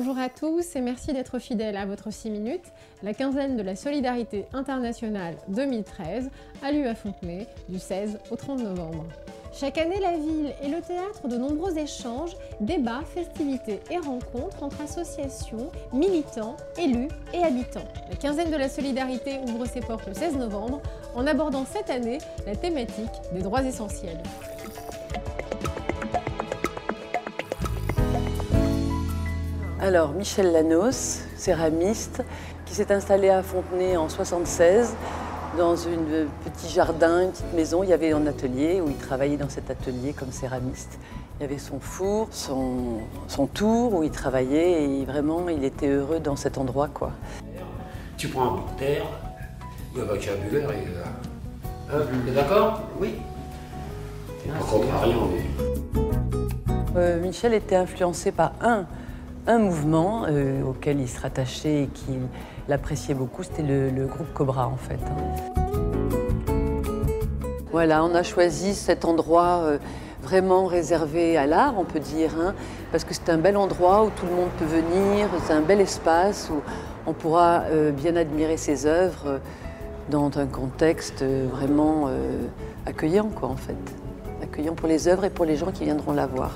Bonjour à tous et merci d'être fidèles à votre 6 minutes. La quinzaine de la solidarité internationale 2013 a lieu à Fontenay du 16 au 30 novembre. Chaque année, la ville est le théâtre de nombreux échanges, débats, festivités et rencontres entre associations, militants, élus et habitants. La quinzaine de la solidarité ouvre ses portes le 16 novembre en abordant cette année la thématique des droits essentiels. Alors, Michel Lanos, céramiste, qui s'est installé à Fontenay en 1976, dans un petit jardin, une petite maison. Il y avait un atelier où il travaillait dans cet atelier comme céramiste. Il y avait son four, son tour où il travaillait et vraiment, il était heureux dans cet endroit, quoi. Tu prends un bout de terre, il y a un vocabulaire et... T'es d'accord? Oui. Pas contrariant, mais... Michel était influencé par un mouvement auquel il se rattachait et qu'il appréciait beaucoup, c'était le groupe Cobra en fait. Voilà, on a choisi cet endroit vraiment réservé à l'art, on peut dire, parce que c'est un bel endroit où tout le monde peut venir, c'est un bel espace où on pourra bien admirer ses œuvres dans un contexte vraiment accueillant, quoi, en fait. Accueillant pour les œuvres et pour les gens qui viendront la voir.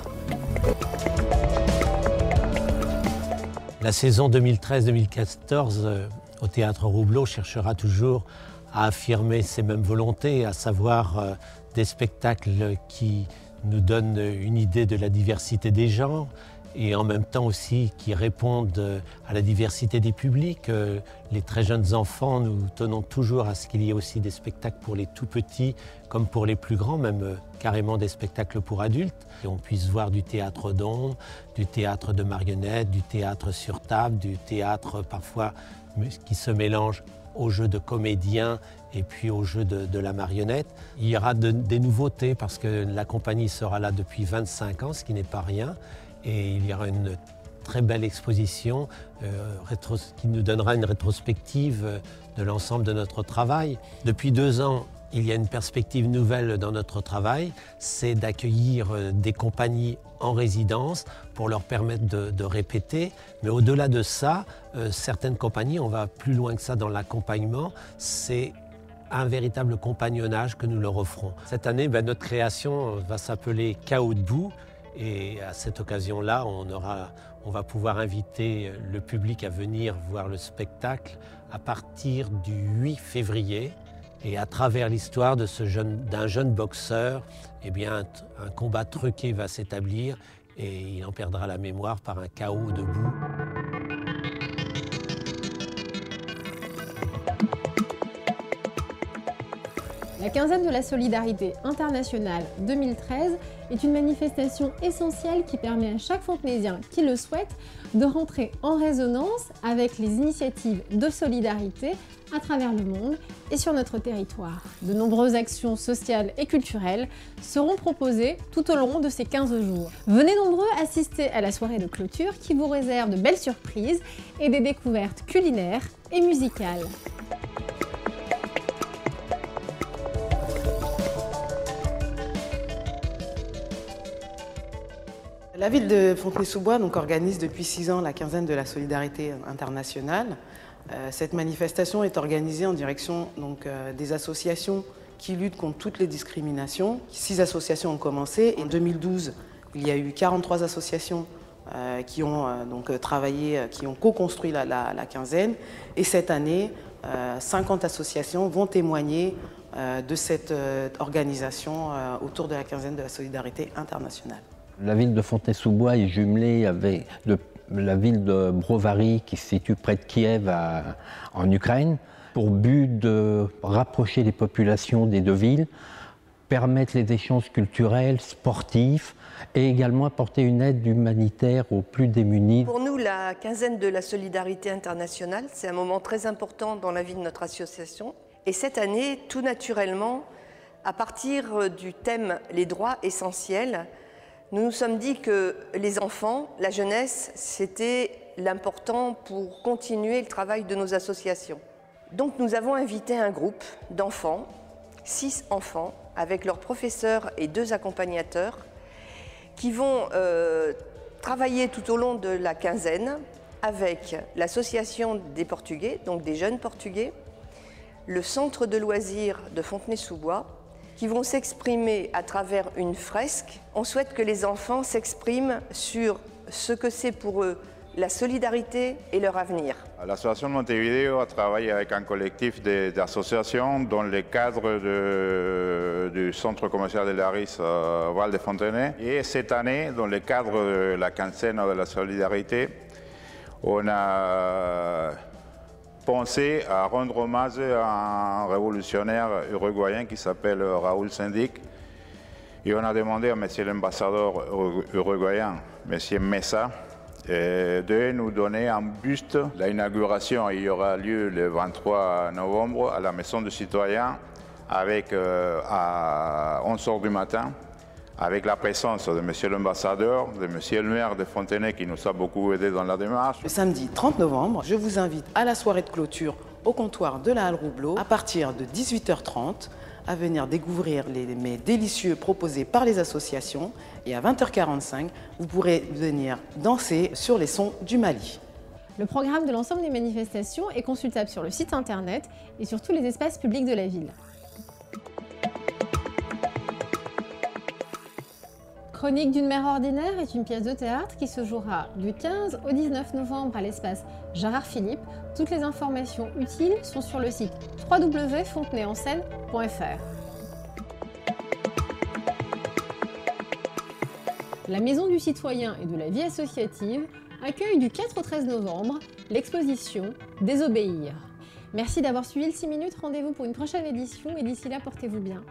La saison 2013-2014 au Théâtre Roublot cherchera toujours à affirmer ces mêmes volontés, à savoir des spectacles qui nous donnent une idée de la diversité des genres et en même temps aussi qui répondent à la diversité des publics. Les très jeunes enfants, nous tenons toujours à ce qu'il y ait aussi des spectacles pour les tout petits comme pour les plus grands, même carrément des spectacles pour adultes. Et on puisse voir du théâtre d'ombre, du théâtre de marionnettes, du théâtre sur table, du théâtre parfois qui se mélange au jeu de comédiens et puis au jeu de la marionnette. Il y aura des nouveautés parce que la compagnie sera là depuis 25 ans, ce qui n'est pas rien. Et il y aura une très belle exposition qui nous donnera une rétrospective de l'ensemble de notre travail. Depuis 2 ans, il y a une perspective nouvelle dans notre travail, c'est d'accueillir des compagnies en résidence pour leur permettre de répéter. Mais au-delà de ça, certaines compagnies, on va plus loin que ça dans l'accompagnement, c'est un véritable compagnonnage que nous leur offrons. Cette année, notre création va s'appeler Chaos debout. Et à cette occasion-là, on va pouvoir inviter le public à venir voir le spectacle à partir du 8 février. Et à travers l'histoire d'un jeune boxeur, eh bien, un combat truqué va s'établir et il en perdra la mémoire par un chaos debout. La quinzaine de la solidarité internationale 2013 est une manifestation essentielle qui permet à chaque fontenaisien qui le souhaite de rentrer en résonance avec les initiatives de solidarité à travers le monde et sur notre territoire. De nombreuses actions sociales et culturelles seront proposées tout au long de ces 15 jours. Venez nombreux assister à la soirée de clôture qui vous réserve de belles surprises et des découvertes culinaires et musicales. La ville de Fontenay-sous-Bois organise depuis 6 ans la quinzaine de la solidarité internationale. Cette manifestation est organisée en direction des associations qui luttent contre toutes les discriminations. 6 associations ont commencé. En 2012, il y a eu 43 associations qui ont travaillé, qui ont co-construit la quinzaine. Et cette année, 50 associations vont témoigner de cette organisation autour de la quinzaine de la solidarité internationale. La ville de Fontenay-sous-Bois est jumelée avec la ville de Brovary qui se situe près de Kiev en Ukraine pour but de rapprocher les populations des 2 villes, permettre les échanges culturels, sportifs et également apporter une aide humanitaire aux plus démunis. Pour nous, la quinzaine de la solidarité internationale, c'est un moment très important dans la vie de notre association. Et cette année, tout naturellement, à partir du thème « Les droits essentiels », nous nous sommes dit que les enfants, la jeunesse, c'était l'important pour continuer le travail de nos associations. Donc nous avons invité un groupe d'enfants, 6 enfants, avec leurs professeurs et 2 accompagnateurs, qui vont travailler tout au long de la quinzaine avec l'association des Portugais, donc des jeunes Portugais, le centre de loisirs de Fontenay-sous-Bois, qui vont s'exprimer à travers une fresque. On souhaite que les enfants s'expriment sur ce que c'est pour eux la solidarité et leur avenir. L'association de Montevideo a travaillé avec un collectif d'associations dans le cadre du centre commercial de l'Aris Val de Fontenay. Et cette année, dans le cadre de la quinzaine de la solidarité, on a pensé à rendre hommage à un révolutionnaire uruguayen qui s'appelle Raúl Sendic. Et on a demandé à monsieur l'ambassadeur uruguayen, monsieur Mesa, de nous donner un buste. L'inauguration il y aura lieu le 23 novembre à la Maison du Citoyen avec, à 11h du matin, avec la présence de monsieur l'ambassadeur, de monsieur le maire de Fontenay qui nous a beaucoup aidé dans la démarche. Le samedi 30 novembre, je vous invite à la soirée de clôture au comptoir de la Halle Roubleau à partir de 18h30 à venir découvrir les mets délicieux proposés par les associations et à 20h45, vous pourrez venir danser sur les sons du Mali. Le programme de l'ensemble des manifestations est consultable sur le site internet et sur tous les espaces publics de la ville. Chronique d'une mère ordinaire est une pièce de théâtre qui se jouera du 15 au 19 novembre à l'espace Gérard Philippe. Toutes les informations utiles sont sur le site www.fontenayenseine.fr. La Maison du Citoyen et de la Vie Associative accueille du 4 au 13 novembre l'exposition Désobéir. Merci d'avoir suivi le 6 minutes. Rendez-vous pour une prochaine édition et d'ici là, portez-vous bien.